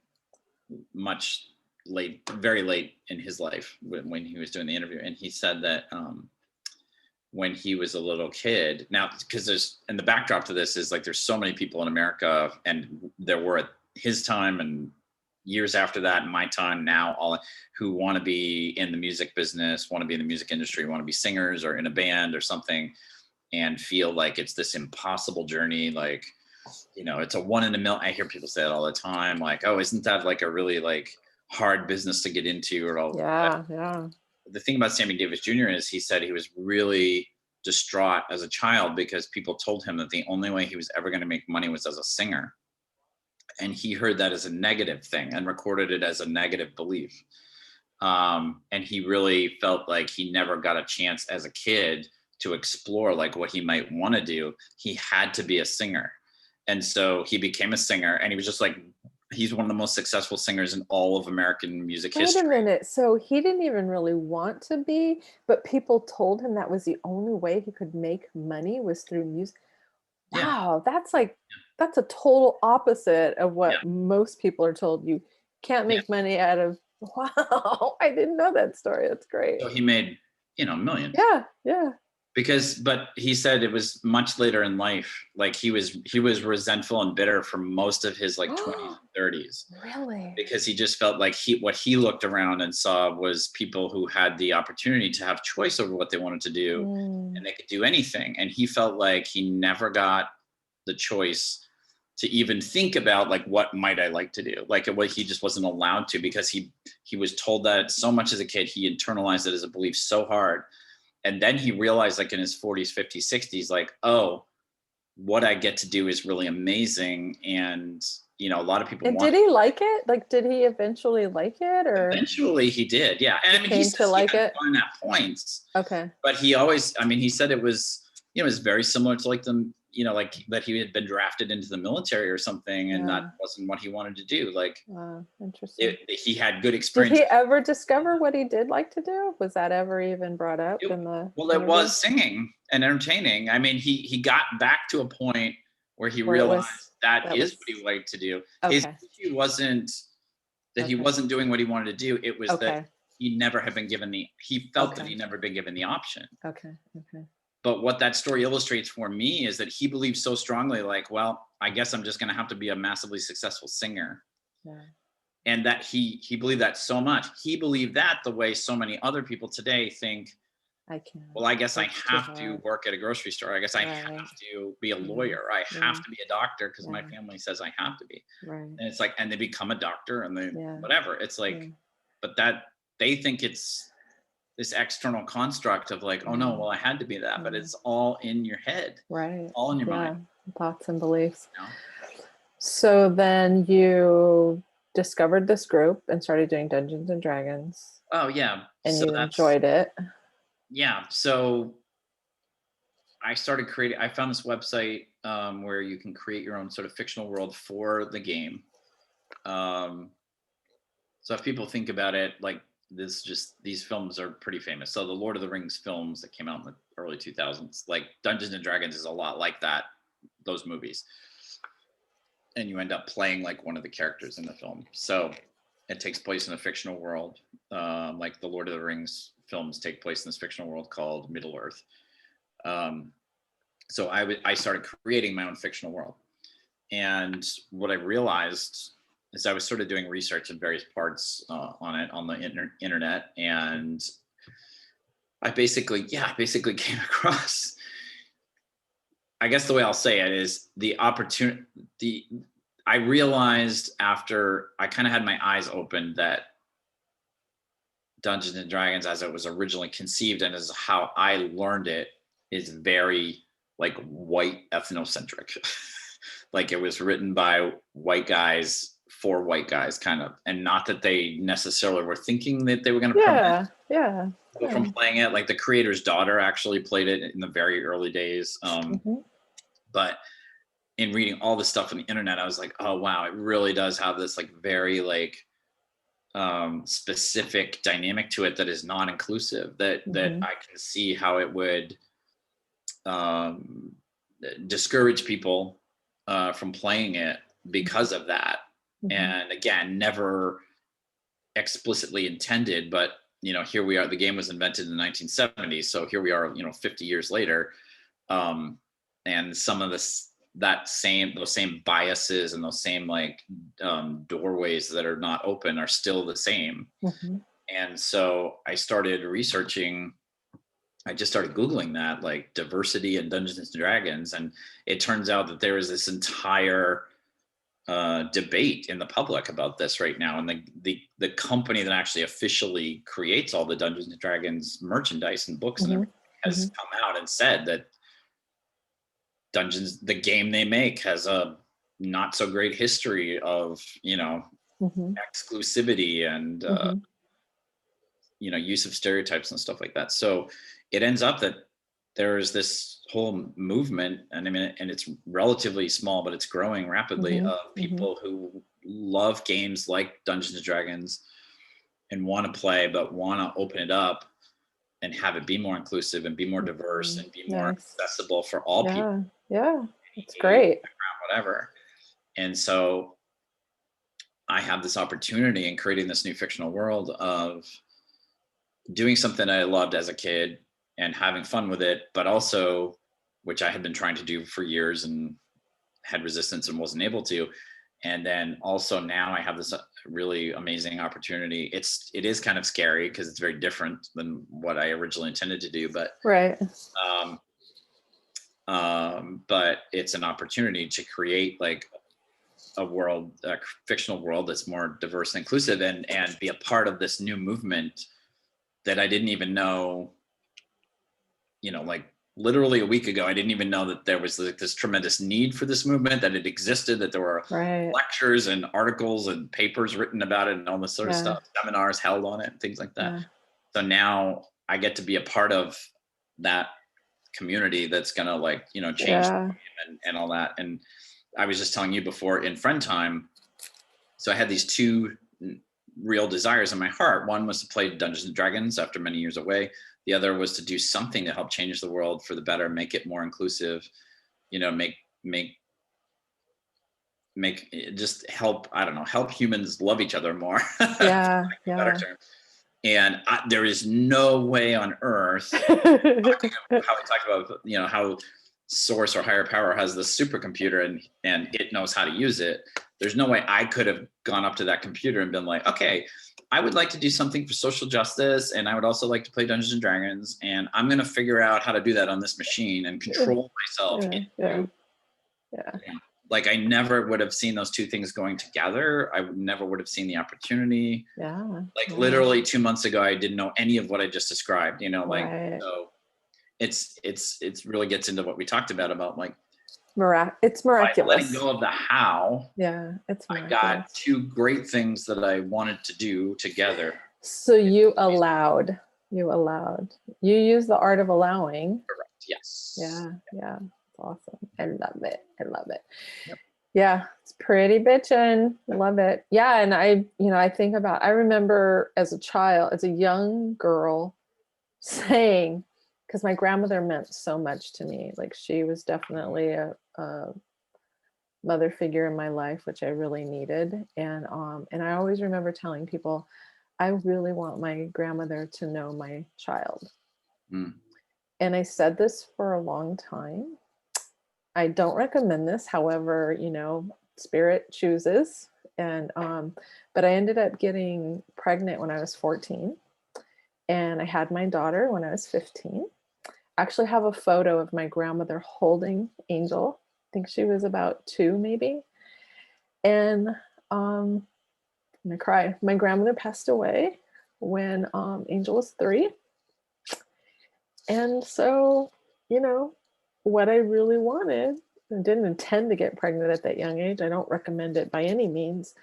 much late, very late in his life when he was doing the interview, and he said that when he was a little kid, now because there's and the backdrop to this is like there's so many people in America, and there were at his time and years after that, in my time now, all who want to be in the music business, want to be in the music industry, want to be singers or in a band or something, and feel like it's this impossible journey, like it's a one in a million. I hear people say it all the time, like, oh, isn't that like a really like hard business to get into or all. Yeah, yeah. The thing about Sammy Davis Jr. is he said he was really distraught as a child because people told him that the only way he was ever going to make money was as a singer, and he heard that as a negative thing and recorded it as a negative belief. And he really felt like he never got a chance as a kid to explore like what he might want to do. He had to be a singer, and so he became a singer, and he was just like, he's one of the most successful singers in all of American music Wait a history. minute. So he didn't even really want to be, but people told him that was the only way he could make money was through music. Yeah, Wow, that's a total opposite of yeah. what most people are told. You can't Yeah. make money out of. Wow, I didn't know that story. That's great. So he made, millions Yeah, yeah. but he said it was much later in life. Like he was resentful and bitter for most of his like 20s and 30s Really? because he just felt like what he looked around and saw was people who had the opportunity to have choice over what they wanted to do, Mm, and they could do anything. And he felt like he never got the choice to even think about like what might I like to do, like what he just wasn't allowed to, because he was told that so much as a kid. He internalized it as a belief so hard, and then he realized like in his 40s, 50s, 60s, like, oh, what I get to do is really amazing. And a lot of people and want. did he like it? Like, did he eventually like it, or Eventually he did, yeah. And he I mean, he came to says he like had it? fun at points, Okay. but he always, I mean, he said it was, it was very similar to like like that he had been drafted into the military or something, and that Yeah. wasn't what he wanted to do. Like Interesting. he had good Did experience. he ever discover what he did like to do? Was that ever even brought up It, in the well, it interview? was singing and entertaining. I mean, he got back to a point where he Where it realized was that that is was what he liked to do. His okay. issue wasn't that he Okay. wasn't doing what he wanted to do. It was that Okay. he never had been given he felt that Okay. he never been given the option. Okay. Okay. But what that story illustrates for me is that he believes so strongly, like, well, I guess I'm just going to have to be a massively successful singer. Yeah. And that he believed that so much. He believed that the way so many other people today think, I can't. well, I guess I It's too have to hard. work at a grocery store. I guess I Right. have to be a Yeah. lawyer. I Yeah. have to be a doctor because my Yeah. family says I have to be. Right. And it's like, and they become a doctor and they Yeah. whatever. It's Yeah. like, but that they think it's this external construct of like, oh no, Yeah. well, I had to be that, but Yeah. it's all in your head, Right. all in your mind. Yeah. Thoughts and beliefs. You know? So then you discovered this group and started doing Dungeons and Dragons, Oh yeah. and So you that's enjoyed it. yeah. So I started creating. I found this website where you can create your own sort of fictional world for the game. Um, so if people think about it, like these films are pretty famous. So the Lord of the Rings films that came out in the early 2000s, like Dungeons and Dragons, is a lot like that those movies, and you end up playing like one of the characters in the film. So it takes place in a fictional world, like the Lord of the Rings films take place in this fictional world called Middle Earth. So I started creating my own fictional world, and what I realized is I was sort of doing research in various parts on the internet, and I basically came across, I guess the way I'll say it is the opportunity. I realized after I kind of had my eyes open that Dungeons and Dragons, as it was originally conceived and as how I learned it, is very like white ethnocentric. Like it was written by white guys for white guys, kind of, and not that they necessarily were thinking that they were going to prevent people from playing it. Like the creator's daughter actually played it in the very early days. But in reading all this stuff on the internet, I was like, oh wow, it really does have this like very like specific dynamic to it that is non-inclusive, that I can see how it would discourage people from playing it because of that. And again, never explicitly intended, but you know, here we are. The game was invented in the 1970s, so here we are, you know, 50 years later, and some of those same biases and those same like doorways that are not open are still the same. And so I started researching. I just started Googling that, like diversity in Dungeons and Dragons, and it turns out that there is this entire debate in the public about this right now. And the company that actually officially creates all the Dungeons and Dragons merchandise and books and everything has come out and said that Dungeons, the game they make, has a not so great history of, you know, exclusivity and you know, use of stereotypes and stuff like that. So it ends up that there's this whole movement, and I mean, and it's relatively small, but it's growing rapidly, of people who love games like Dungeons and Dragons and want to play, but want to open it up and have it be more inclusive and be more diverse and be more accessible for all people. Yeah, it's great. Whatever. And so I have this opportunity in creating this new fictional world of doing something I loved as a kid and having fun with it, but also, which I had been trying to do for years and had resistance and wasn't able to. And then also now I have this really amazing opportunity. It is kind of scary because it's very different than what I originally intended to do, but but it's an opportunity to create like a world, a fictional world that's more diverse and inclusive, and be a part of this new movement that I didn't even know, you know, like literally a week ago, I didn't even know that there was like this tremendous need for this movement, that it existed, that there were lectures and articles and papers written about it and all this sort of stuff, seminars held on it and things like that. So now I get to be a part of that community that's gonna like, you know, change and all that. And I was just telling you before in friend time, so I had these two real desires in my heart. One was to play Dungeons and Dragons after many years away. The other was to do something to help change the world for the better, make it more inclusive, you know, make just help, I don't know, help humans love each other more. Better term. And there is no way on earth, how we talk about, you know, how Source or higher power has this supercomputer and it knows how to use it. There's no way I could have gone up to that computer and been like, okay, I would like to do something for social justice, and I would also like to play Dungeons and Dragons, and I'm going to figure out how to do that on this machine and control myself. Like I never would have seen those two things going together. I never would have seen the opportunity. Like literally 2 months ago, I didn't know any of what I just described, you know, like, so it's really gets into what we talked about like, it's miraculous. Letting go of the how. It's miraculous. I got two great things that I wanted to do together. So you use the art of allowing. Correct. Yes. Yeah. Awesome. I love it. Yep. Yeah, it's pretty bitchin'. I love it. Yeah, and I remember as a child, as a young girl, saying, because my grandmother meant so much to me. Like she was definitely a mother figure in my life, which I really needed. And I always remember telling people, I really want my grandmother to know my child. Mm. And I said this for a long time. I don't recommend this. However, spirit chooses. But I ended up getting pregnant when I was 14, and I had my daughter when I was 15. I actually have a photo of my grandmother holding Angel. I think she was about 2, maybe. And I'm gonna cry. My grandmother passed away when Angel was 3. And so, what I really wanted, I didn't intend to get pregnant at that young age. I don't recommend it by any means.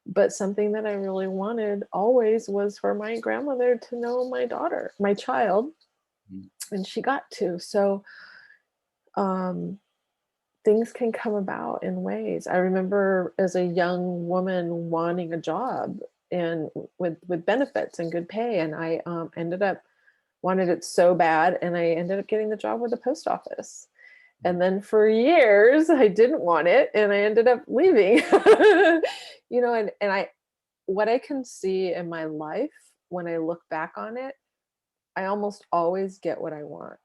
But something that I really wanted always was for my grandmother to know my daughter, my child, Mm. and she got to. So um, things can come about in ways. I remember as a young woman wanting a job and with benefits and good pay, and I ended up wanted it so bad, and I ended up getting the job with the post office. And then for years I didn't want it, and I ended up leaving. And I what I can see in my life when I look back on it, I almost always get what I want.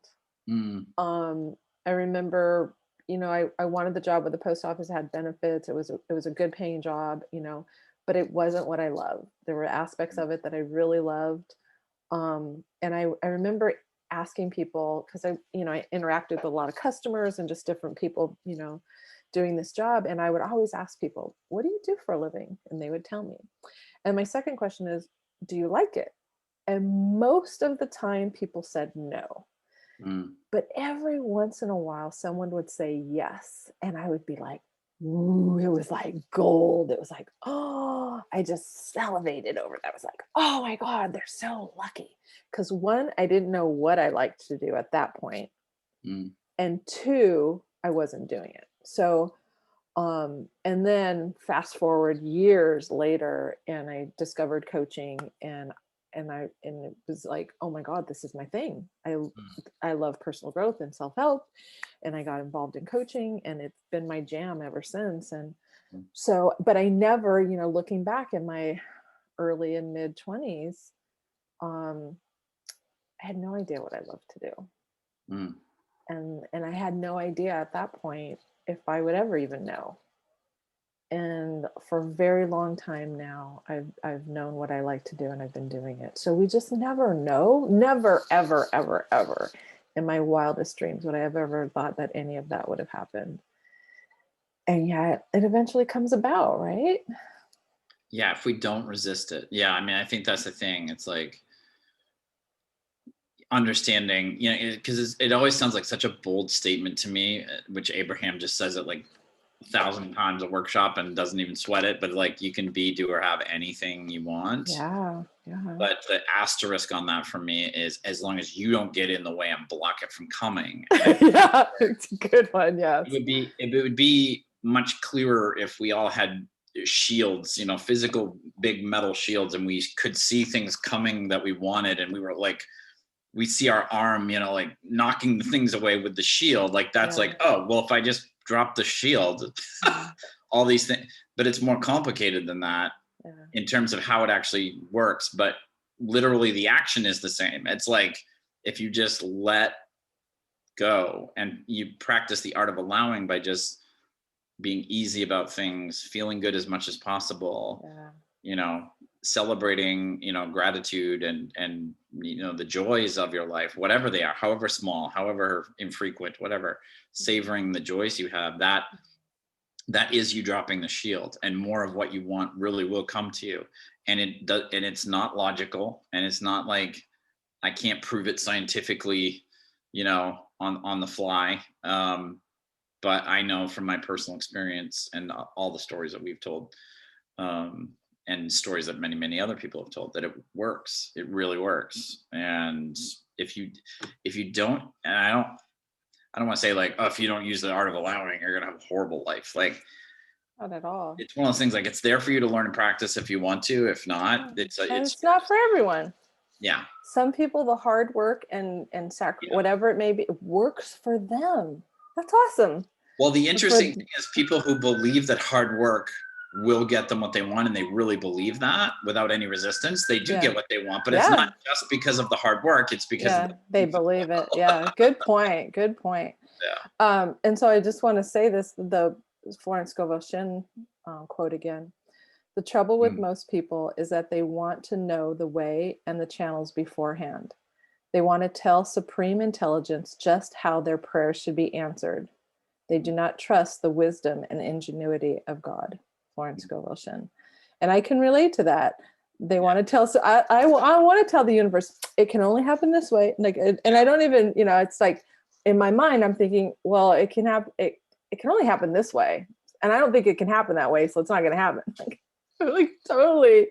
Mm. I remember, I wanted the job with the post office, it had benefits, it was a good paying job, but it wasn't what I loved. There were aspects of it that I really loved. And I remember asking people, because I interacted with a lot of customers and just different people, doing this job. And I would always ask people, what do you do for a living? And they would tell me. And my second question is, do you like it? And most of the time people said no. Mm. But every once in a while, someone would say yes. And I would be like, ooh, it was like gold. It was like, oh, I just salivated over that. I was like, oh my God, they're so lucky. Because one, I didn't know what I liked to do at that point. Mm. And two, I wasn't doing it. So, and then fast forward years later, and I discovered coaching, and it was like, oh my God, this is my thing. I love personal growth and self-help, and I got involved in coaching, and it's been my jam ever since. And Mm. so, but I never, looking back in my early and mid 20s, um, I had no idea what I loved to do. Mm. And I had no idea at that point if I would ever even know. And for a very long time now, I've known what I like to do, and I've been doing it. So we just never know. Never, ever, ever, ever in my wildest dreams would I have ever thought that any of that would have happened. And yet it eventually comes about, right? Yeah, if we don't resist it. Yeah, I mean, I think that's the thing. It's like understanding, because it always sounds like such a bold statement to me, which Abraham just says it like 1,000 times a workshop and doesn't even sweat it. But like, you can be, do, or have anything you want. Yeah. Yeah. But the asterisk on that for me is, as long as you don't get in the way and block it from coming. Yeah, it's a good one. Yes. It would be much clearer if we all had shields, physical big metal shields, and we could see things coming that we wanted, and we were like, we see our arm, like knocking the things away with the shield. Like that's Yeah. like, oh, well, if I just drop the shield, all these things, but it's more complicated than that Yeah. in terms of how it actually works. But literally the action is the same. It's like, if you just let go and you practice the art of allowing by just being easy about things, feeling good as much as possible, Yeah. celebrating, gratitude and the joys of your life, whatever they are, however small, however infrequent, whatever, savoring the joys you have, that is you dropping the shield, and more of what you want really will come to you. And it's not logical, and it's not like I can't prove it scientifically, on the fly. But I know from my personal experience and all the stories that we've told, and stories that many, many other people have told, that it works. It really works. And if you don't, and I don't want to say like, oh, if you don't use the art of allowing, you're going to have a horrible life. Like, Not at all. it's one of those things, like, it's there for you to learn and practice if you want to. If not, And it's it's not for everyone. Yeah. Some people, the hard work and Yeah. whatever it may be, it works for them. That's awesome. Well, the But for interesting thing is people who believe that hard work will get them what they want, and they really believe that without any resistance, they do yeah, get what they want, but it's yeah, not just because of the hard work, it's because of yeah, the they belief. believe it. Yeah, good point. Good point. Yeah. And so I just want to say this, the Florence Scovel Shinn quote again. The trouble with Mm. most people is that they want to know the way and the channels beforehand. They want to tell supreme intelligence just how their prayers should be answered. They do not trust the wisdom and ingenuity of God. Florence Scovel Shinn. And I can relate to that. They want to tell, so I want to tell the universe, it can only happen this way. Like, and I don't even, it's like in my mind, I'm thinking, well, it can happen. It can only happen this way. And I don't think it can happen that way. So it's not going to happen. Like totally,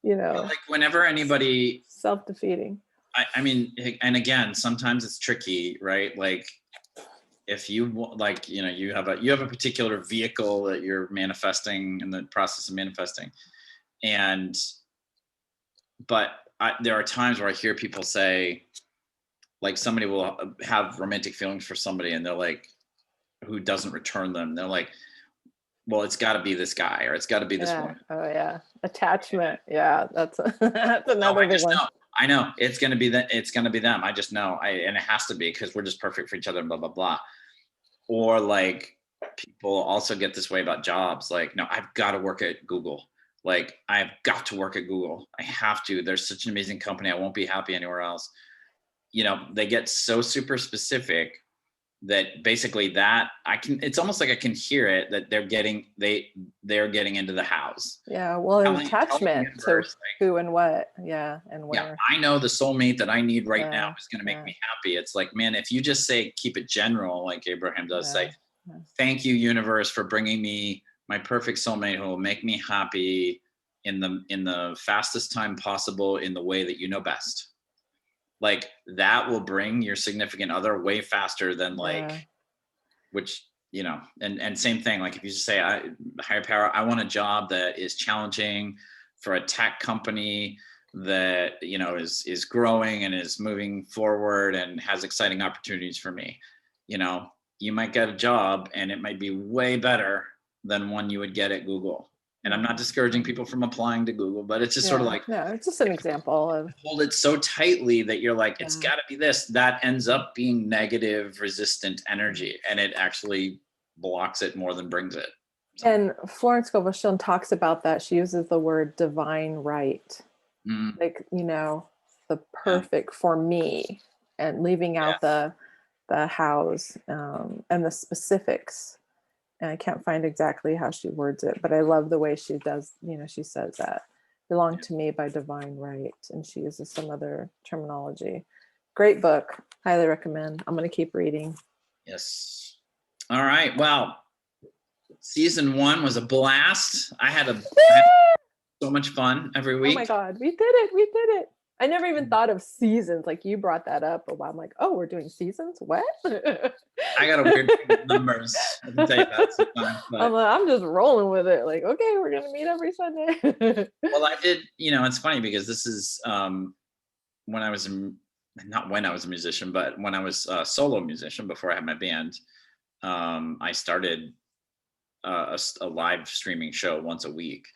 Like whenever anybody, self-defeating. I mean, and again, sometimes it's tricky, right? Like if you like, you have a particular vehicle that you're manifesting in the process of manifesting. But there are times where I hear people say, like somebody will have romantic feelings for somebody and they're like, who doesn't return them. They're like, well, it's got to be this guy or it's got to be this woman. Oh yeah, attachment. Yeah, that's another big one. I know it's going to be that. It's going to be them. I just know. And it has to be because we're just perfect for each other. Blah blah blah. Or like people also get this way about jobs. Like, no, I've got to work at Google. Like, I've got to work at Google. I have to. There's such an amazing company. I won't be happy anywhere else. They get so super specific that basically that it's almost like I can hear it that they're getting into the house. Yeah, well, attachment to who and what, yeah, and where. Yeah, I know the soulmate that I need right now is going to make me happy. It's like, man, if you just say, keep it general, like Abraham does, say, thank you, universe, for bringing me my perfect soulmate who will make me happy in the fastest time possible in the way that you know best. Like that will bring your significant other way faster than which, and same thing. Like if you just say, higher power, I want a job that is challenging for a tech company that, is growing and is moving forward and has exciting opportunities for me. You might get a job and it might be way better than one you would get at Google. And I'm not discouraging people from applying to Google, but it's just sort of like, it's just an example of hold it so tightly that you're like, it's got to be this. That ends up being negative, resistant energy, and it actually blocks it more than brings it. So. And Florence Scovel Shinn talks about that. She uses the word divine right, like the perfect for me, and leaving out the hows and the specifics. And I can't find exactly how she words it, but I love the way she does, she says that belong to me by divine right. And she uses some other terminology. Great book. Highly recommend. I'm going to keep reading. Yes. All right. Well, season 1 was a blast. I had so much fun every week. Oh my God. We did it. I never even thought of seasons. Like you brought that up a while. I'm like, oh, we're doing seasons? What? I got a weird thing with numbers. I can tell you that sometimes. I'm just rolling with it. Like, okay, we're going to meet every Sunday. Well, I did, it's funny because this is when I was, not when I was a musician, but when I was a solo musician before I had my band, I started a live streaming show once a week.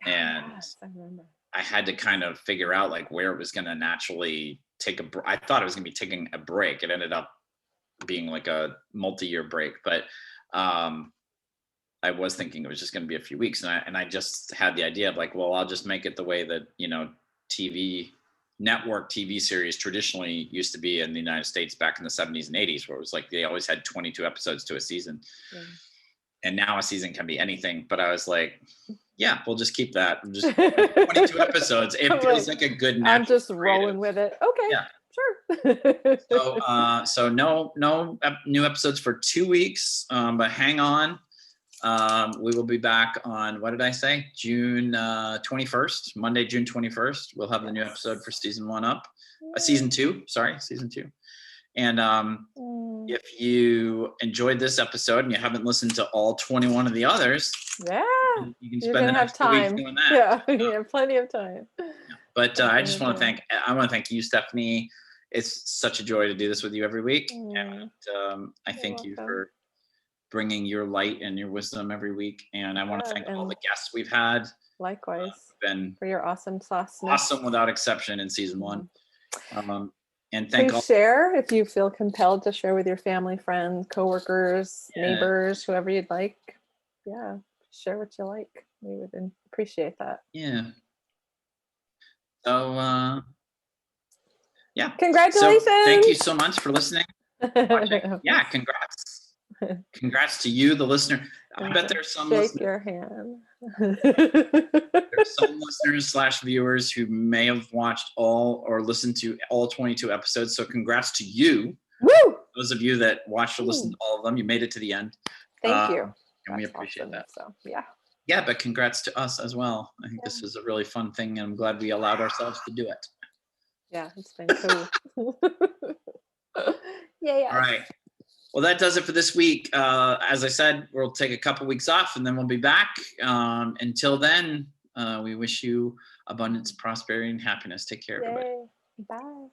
And yes, I remember. I had to kind of figure out like where it was going to naturally take I thought it was going to be taking a break. It ended up being like a multi-year break, but I was thinking it was just going to be a few weeks. And I just had the idea of like, well, I'll just make it the way that, network TV series traditionally used to be in the United States back in the 70s and 80s, where it was like, they always had 22 episodes to a season. Yeah. And now a season can be anything. But I was like, yeah, we'll just keep that. Just 22 episodes. It feels like a good natural. I'm just rolling with it. Okay. Yeah. Sure. So no new episodes for 2 weeks, but hang on. We will be back on, what did I say? June 21st, Monday, June 21st. We'll have the new episode for season 1 up. Season 2. And if you enjoyed this episode and you haven't listened to all 21 of the others, you can spend the next 2 weeks doing that. Yeah, you have plenty of time. But I just want to Definitely. thank you, Stephanie. It's such a joy to do this with you every week. Mm, And I you're thank you welcome. for bringing your light and your wisdom every week. And I want to Yeah, thank all the and guests we've had. likewise Been for your awesome sauceness. awesome without exception in season one. Mhm. And thank Please all. share if you feel compelled to share with your family, friends, coworkers, Yeah, neighbors, whoever you'd like. Yeah, share what you like. We would appreciate that. yeah. So yeah. So thank you Congratulations! so much for listening, watching. Yeah, congrats. Congrats to you, the listener. I bet there's some Shake listeners. your hand. There's some listeners / viewers who may have watched all or listened to all 22 episodes. So congrats to you. Woo! Those of you that watched or listened to all of them, you made it to the end. Thank you. And we That's appreciate awesome. that. So yeah. Yeah, but congrats to us as well. I think Yeah. this is a really fun thing, and I'm glad we allowed ourselves to do it. Yeah, it's been cool. Yeah. All right. Well, that does it for this week. As I said, we'll take a couple weeks off and then we'll be back. Until then, we wish you abundance, prosperity, and happiness. Take care, everybody. Yay. Bye.